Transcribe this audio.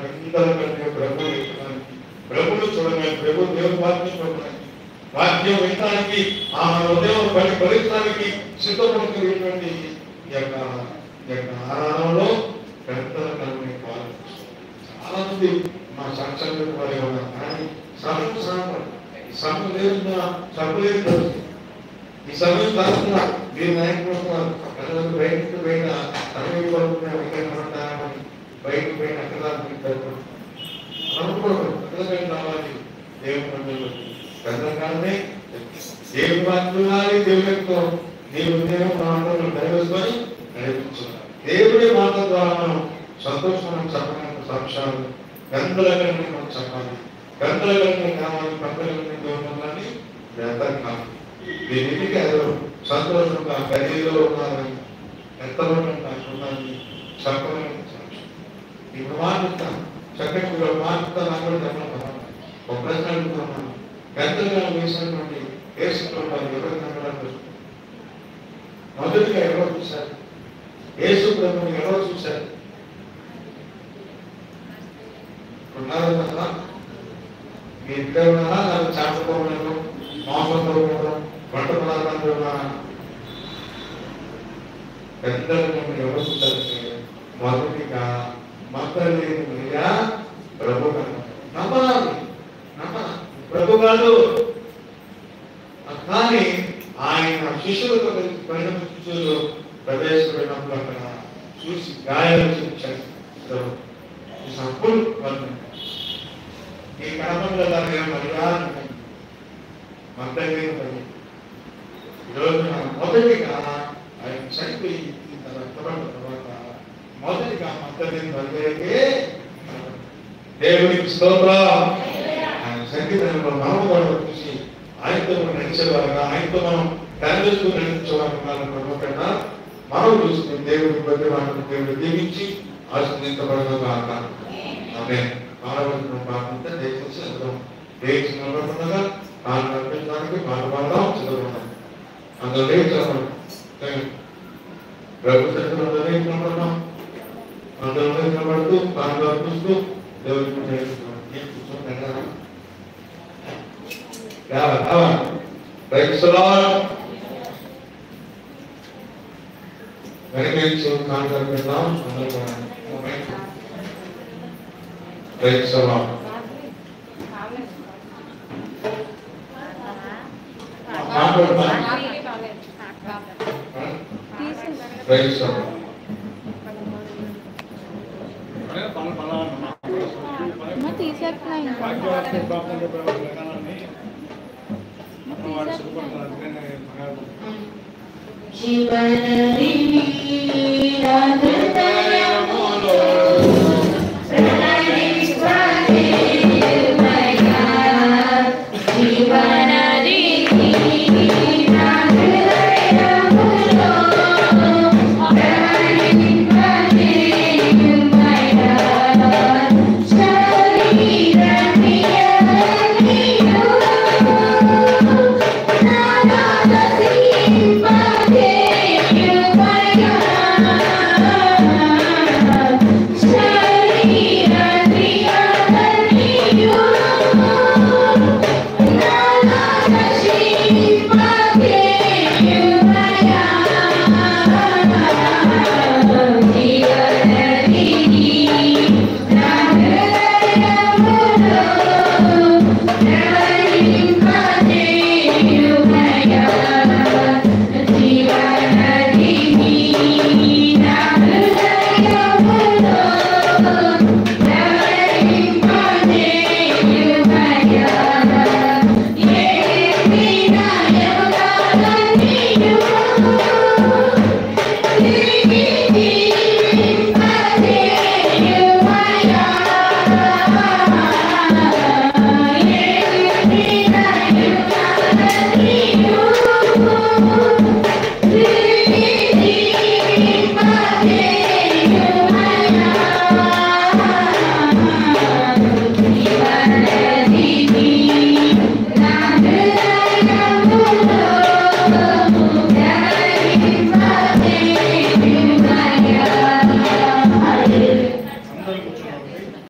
అందరికంటే ప్రభువు ఎత్తడానికి, ప్రభువును చూడడానికి, ప్రభు దేవుని వాక్యం చూడడానికి, వాక్యం వినడానికి, ఆ ఉదయం ఫలించడానికి సిద్ధపడుతున్నటువంటి ఈ యొక్క ఆరాధనలో పెద్దల కనుక చాలా మంది మా సాక్షాత్ వారి ఉన్నారు. కానీ శ్రమ లేదు. ఈ సమయం కాకుండా మీరు నాయకులు బయటకు పోయిన సమయం పడుతున్నామని బయటకు పోయిన అక్కడ అనుకోవడం అక్కడ రావాలి. దేవుని పెద్దగానే దేవుని వాక్యాన్ని దేవునితో దేవుని మాటలను నెరవేర్చుకొని నడిపించున్నారు. దేవుడి మాట ద్వారా మనం సంతోషం చెప్పడానికి సాక్ష్యాలు గంటలన్నీ మనం చెప్పాలి. గంటలన్నీ కావాలి, పంటలన్నీ దూరాలని వ్యర్థం కాదు. దీనికి ఏదో సంతోషంగా గదిలో ఉన్నారని ఎంతమంది ఉన్నారని చెప్పలేని సాక్ష్యం. ఈ ప్రమాణిస్తాను చక్కటి ప్రమాణిస్తాను నాకు చెప్పడం ఒక ప్రశ్న అడుగుతున్నాను. గంటలుగా వేసినటువంటి యేసుప్రభువు ఎవరు కనబడాలి? మొదటిగా ఎవరో చూశారు? యేసుప్రభువుని ఎవరో చూశారు? ఉన్నారు కదా? మీ ఇద్దరు ఉన్నారా? నాకు చేపతో ఉన్నారు, మాంసంతో ఉన్నారు, వంట పదార్థంలో ఉన్నారా? పెద్దలు ఎవరు చూశారంటే మొదటిగా మత్తలేనిగా ప్రభు నమ్మనాలి. ప్రభు కాదు కానీ ఆయన శిష్యులతో శిష్యులు ప్రవేశపెట్టినప్పుడు అక్కడ చూసి గాయాలు చూపించారు. ఈ కడపంలో దాని మర్యాద మద్దతు ఈరోజు మొదటిగా ఆయన చనిపోయి రక్తపడిన తర్వాత మొదటిగా మద్దతు మర్యాదకే దేవునికి స్తోత్రం. ఆయన సంగీతంలో మనము చూసి ఆయనతో నడిచేవారుగా, ఆయనతో మనం కనిపిస్తూ నడిపించేవారు కన్నా మనం చూసుకుని దేవుడి ప్రతి మాటను దేవుడు దీవించి ఆశీర్వదించబడగా ఆమె మానవలను పాటింటే దయచేసి అందరం దేశ నిలబడకుండా తాను నడిపించడానికి మానవాళ్ళం చదువుకున్నాం. అందులో లేచాము ప్రభు చరిత్రలో నిలబడడం, అందులో నిలబడుతూ బాగా చూస్తూ దేవుడికి కూర్చొని కాంటాక్ట్ जीवन